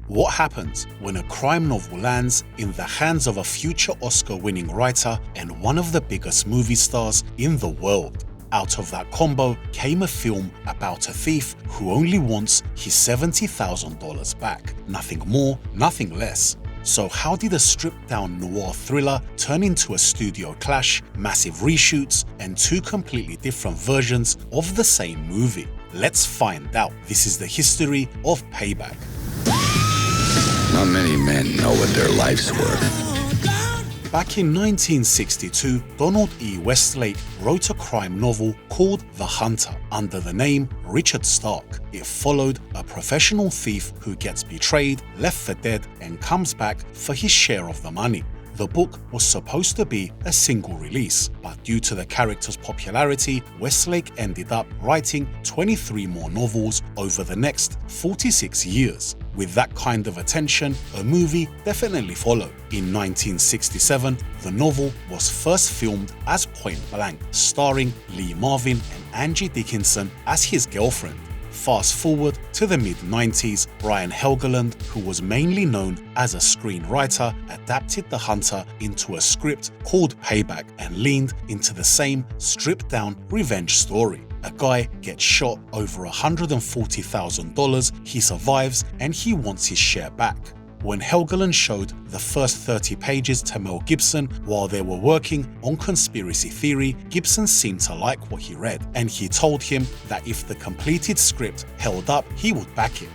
What happens when a crime novel lands in the hands of a future Oscar-winning writer and one of the biggest movie stars in the world? Out of that combo came a film about a thief who only wants his $70,000 back. Nothing more, nothing less. So how did a stripped-down noir thriller turn into a studio clash, massive reshoots, and two completely different versions of the same movie? Let's find out. This is the history of Payback. Not many men know what their life's worth. Back in 1962, Donald E. Westlake wrote a crime novel called The Hunter under the name Richard Stark. It followed a professional thief who gets betrayed, left for dead, and comes back for his share of the money. The book was supposed to be a single release, but due to the character's popularity, Westlake ended up writing 23 more novels over the next 46 years. With that kind of attention, a movie definitely followed. In 1967, the novel was first filmed as Point Blank, starring Lee Marvin and Angie Dickinson as his girlfriend. Fast forward to the mid-90s, Brian Helgeland, who was mainly known as a screenwriter, adapted The Hunter into a script called Payback and leaned into the same stripped-down revenge story. A guy gets shot over $140,000, he survives, and he wants his share back. When Helgeland showed the first 30 pages to Mel Gibson while they were working on Conspiracy Theory, Gibson seemed to like what he read, and he told him that if the completed script held up, he would back it.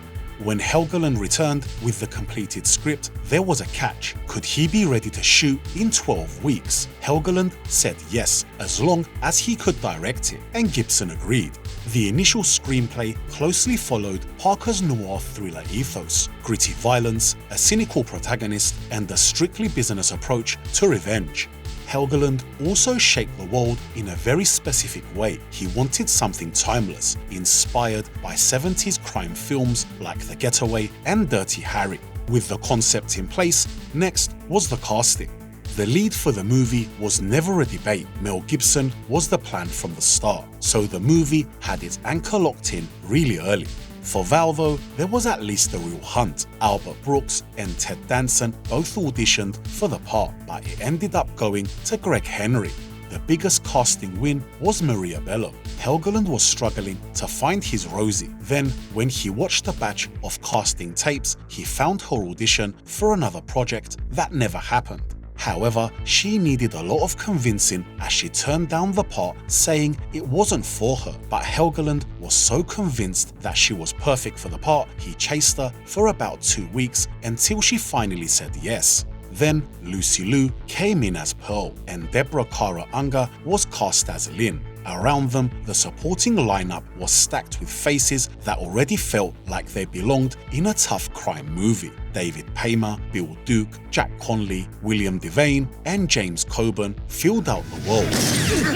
When Helgeland returned with the completed script, there was a catch. Could he be ready to shoot in 12 weeks? Helgeland said yes, as long as he could direct it, and Gibson agreed. The initial screenplay closely followed Parker's noir thriller ethos: gritty violence, a cynical protagonist, and a strictly business approach to revenge. Helgeland also shaped the world in a very specific way. He wanted something timeless, inspired by 70s crime films like The Getaway and Dirty Harry. With the concept in place, next was the casting. The lead for the movie was never a debate. Mel Gibson was the plan from the start, so the movie had its anchor locked in really early. For Val though, there was at least a real hunt. Albert Brooks and Ted Danson both auditioned for the part, but it ended up going to Greg Henry. The biggest casting win was Maria Bello. Helgeland was struggling to find his Rosie. Then, when he watched a batch of casting tapes, he found her audition for another project that never happened. However, she needed a lot of convincing as she turned down the part, saying it wasn't for her. But Helgeland was so convinced that she was perfect for the part, he chased her for about 2 weeks until she finally said yes. Then Lucy Liu came in as Pearl, and Deborah Kara Unger was cast as Lynn. Around them, the supporting lineup was stacked with faces that already felt like they belonged in a tough crime movie. David Paymer, Bill Duke, Jack Conley, William Devane, and James Coburn filled out the world.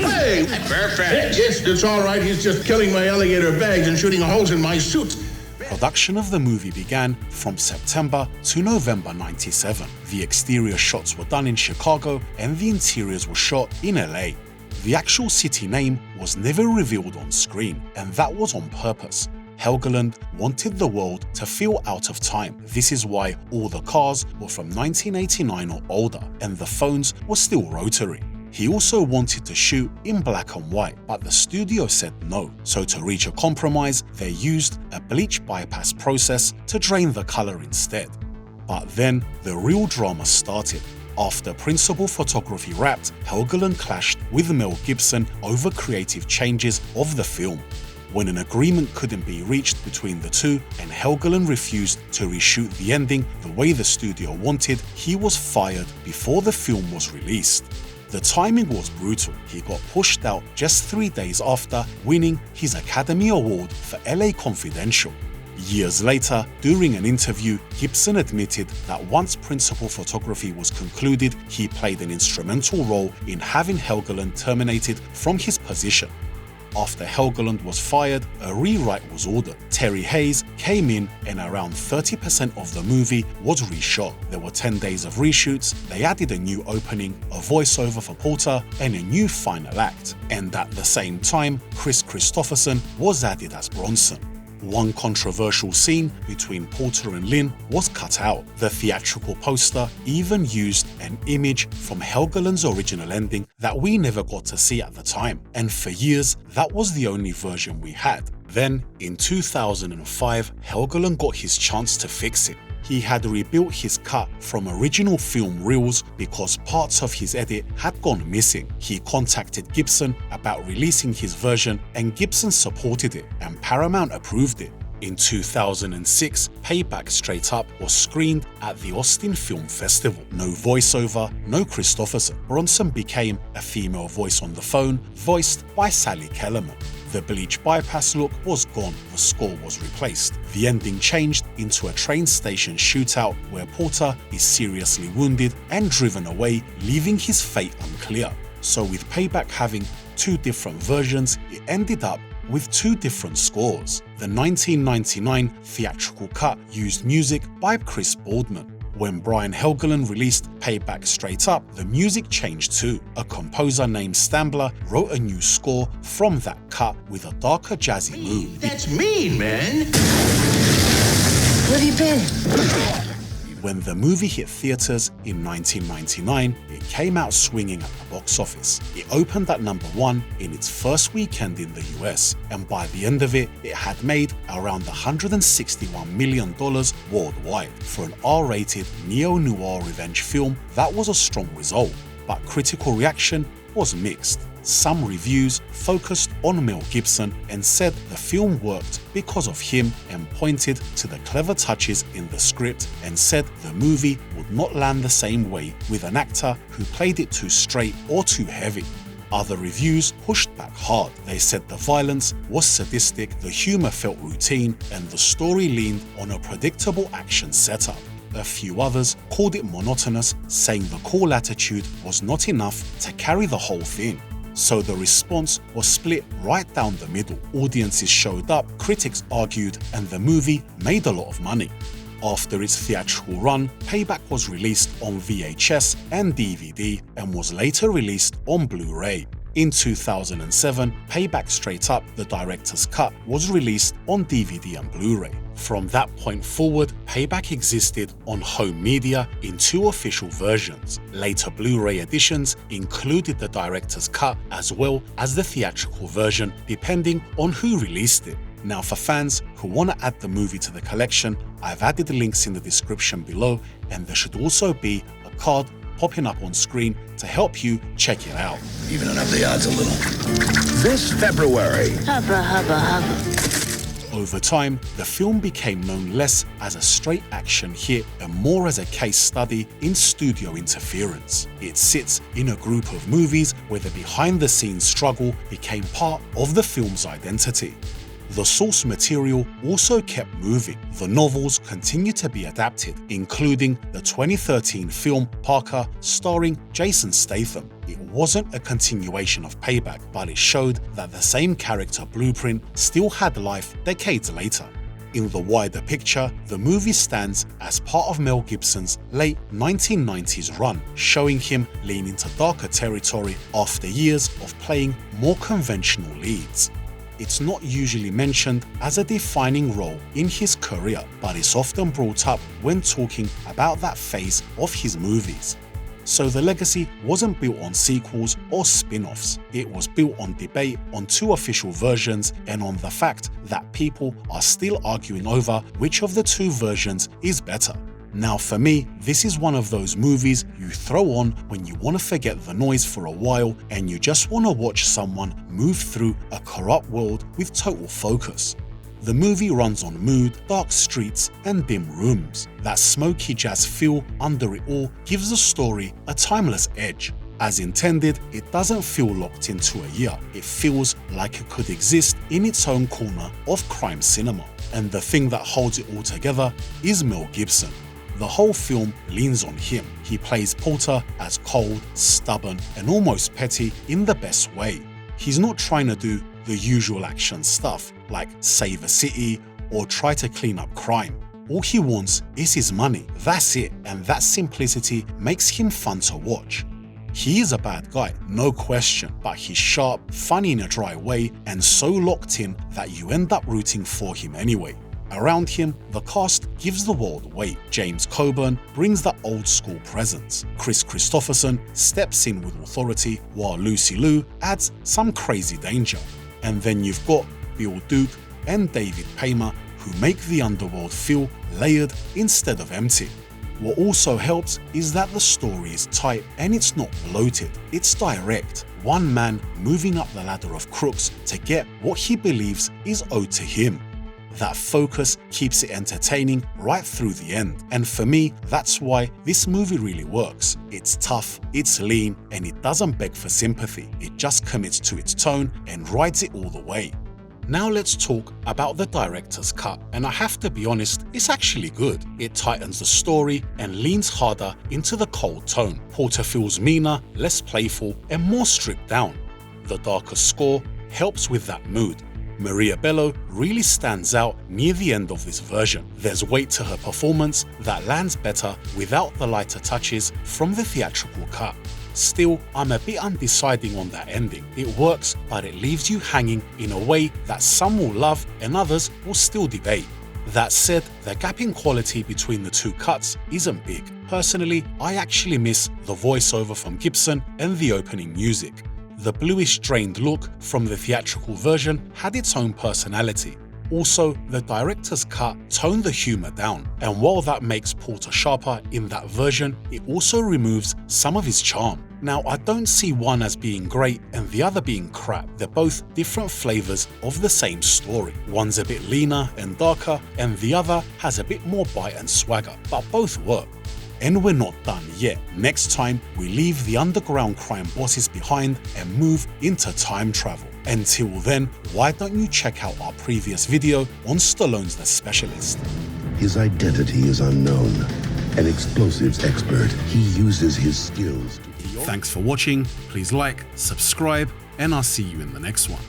Hey, perfect. Yes, it's all right. He's just killing my alligator bags and shooting holes in my suit. Production of the movie began from September to November '97. The exterior shots were done in Chicago and the interiors were shot in LA. The actual city name was never revealed on screen, and that was on purpose. Helgeland wanted the world to feel out of time. This is why all the cars were from 1989 or older, and the phones were still rotary. He also wanted to shoot in black and white, but the studio said no. So to reach a compromise, they used a bleach bypass process to drain the color instead. But then the real drama started. After principal photography wrapped, Helgeland clashed with Mel Gibson over creative changes of the film. When an agreement couldn't be reached between the two and Helgeland refused to reshoot the ending the way the studio wanted, he was fired before the film was released. The timing was brutal. He got pushed out just 3 days after winning his Academy Award for LA Confidential. Years later, during an interview, Gibson admitted that once principal photography was concluded, he played an instrumental role in having Helgeland terminated from his position. After Helgeland was fired, a rewrite was ordered. Terry Hayes came in and around 30% of the movie was reshot. There were 10 days of reshoots, they added a new opening, a voiceover for Porter, and a new final act. And at the same time, Chris Christopherson was added as Bronson. One controversial scene between Porter and Lynn was cut out. The theatrical poster even used an image from Helgeland's original ending that we never got to see at the time, and for years that was the only version we had. Then, in 2005, Helgeland got his chance to fix it. He had rebuilt his cut from original film reels because parts of his edit had gone missing. He contacted Gibson about releasing his version, and Gibson supported it, and Paramount approved it. In 2006, Payback Straight Up was screened at the Austin Film Festival. No voiceover, no Christopherson. Bronson became a female voice on the phone, voiced by Sally Kellerman. The bleach bypass look was gone, the score was replaced. The ending changed into a train station shootout where Porter is seriously wounded and driven away, leaving his fate unclear. So with Payback having two different versions, it ended up with two different scores. The 1999 theatrical cut used music by Chris Boardman. When Brian Helgeland released Payback Straight Up, the music changed too. A composer named Stambler wrote a new score from that cut with a darker jazzy mood. That's mean, man. Where have you been? When the movie hit theaters in 1999, it came out swinging at the box office. It opened at #1 in its first weekend in the US, and by the end of it, it had made around $161 million worldwide. For an R-rated neo-noir revenge film, that was a strong result, but critical reaction was mixed. Some reviews focused on Mel Gibson and said the film worked because of him, and pointed to the clever touches in the script and said the movie would not land the same way with an actor who played it too straight or too heavy. Other reviews pushed back hard. They said the violence was sadistic, the humor felt routine, and the story leaned on a predictable action setup. A few others called it monotonous, saying the cool attitude was not enough to carry the whole thing. So the response was split right down the middle. Audiences showed up, critics argued, and the movie made a lot of money. After its theatrical run, Payback was released on VHS and DVD and was later released on Blu-ray. In 2007, Payback Straight Up, the director's cut, was released on DVD and Blu-ray. From that point forward, Payback existed on home media in two official versions. Later Blu-ray editions included the director's cut as well as the theatrical version, depending on who released it. Now for fans who want to add the movie to the collection, I've added the links in the description below, and there should also be a card popping up on screen to help you check it out. Evening up the odds a little. This February. Hubba, hubba, hubba. Over time, the film became known less as a straight action hit and more as a case study in studio interference. It sits in a group of movies where the behind-the-scenes struggle became part of the film's identity. The source material also kept moving. The novels continued to be adapted, including the 2013 film Parker starring Jason Statham. It wasn't a continuation of Payback, but it showed that the same character blueprint still had life decades later. In the wider picture, the movie stands as part of Mel Gibson's late 1990s run, showing him lean into darker territory after years of playing more conventional leads. It's not usually mentioned as a defining role in his career, but it's often brought up when talking about that phase of his movies. So the legacy wasn't built on sequels or spin-offs. It was built on debate on two official versions and on the fact that people are still arguing over which of the two versions is better. Now for me, this is one of those movies you throw on when you want to forget the noise for a while and you just want to watch someone move through a corrupt world with total focus. The movie runs on mood, dark streets, and dim rooms. That smoky jazz feel under it all gives the story a timeless edge. As intended, it doesn't feel locked into a year. It feels like it could exist in its own corner of crime cinema. And the thing that holds it all together is Mel Gibson. The whole film leans on him. He plays Porter as cold, stubborn, and almost petty in the best way. He's not trying to do the usual action stuff like save a city or try to clean up crime. All he wants is his money. That's it, and that simplicity makes him fun to watch. He is a bad guy, no question, but he's sharp, funny in a dry way, and so locked in that you end up rooting for him anyway. Around him, the cast gives the world away. James Coburn brings that old school presence. Chris Christopherson steps in with authority, while Lucy Liu adds some crazy danger. And then you've got Bill Duke and David Paymer, who make the underworld feel layered instead of empty. What also helps is that the story is tight and it's not bloated, it's direct. One man moving up the ladder of crooks to get what he believes is owed to him. That focus keeps it entertaining right through the end, and for me, that's why this movie really works. It's tough, it's lean, and it doesn't beg for sympathy. It just commits to its tone and rides it all the way. Now let's talk about the director's cut, and I have to be honest, it's actually good. It tightens the story and leans harder into the cold tone. Porter feels meaner, less playful, and more stripped down. The darker score helps with that mood. Maria Bello really stands out near the end of this version. There's weight to her performance that lands better without the lighter touches from the theatrical cut. Still, I'm a bit undeciding on that ending. It works, but it leaves you hanging in a way that some will love and others will still debate. That said, the gap in quality between the two cuts isn't big. Personally, I actually miss the voiceover from Gibson and the opening music. The bluish drained look from the theatrical version had its own personality. Also, the director's cut toned the humor down, and while that makes Porter sharper in that version, it also removes some of his charm. Now, I don't see one as being great and the other being crap. They're both different flavors of the same story. One's a bit leaner and darker, and the other has a bit more bite and swagger, but both work. And we're not done yet. Next time, we leave the underground crime bosses behind and move into time travel. Until then, why don't you check out our previous video on Stallone's The Specialist. His identity is unknown. An explosives expert, he uses his skills. Thanks for watching. Please like, subscribe, and I'll see you in the next one.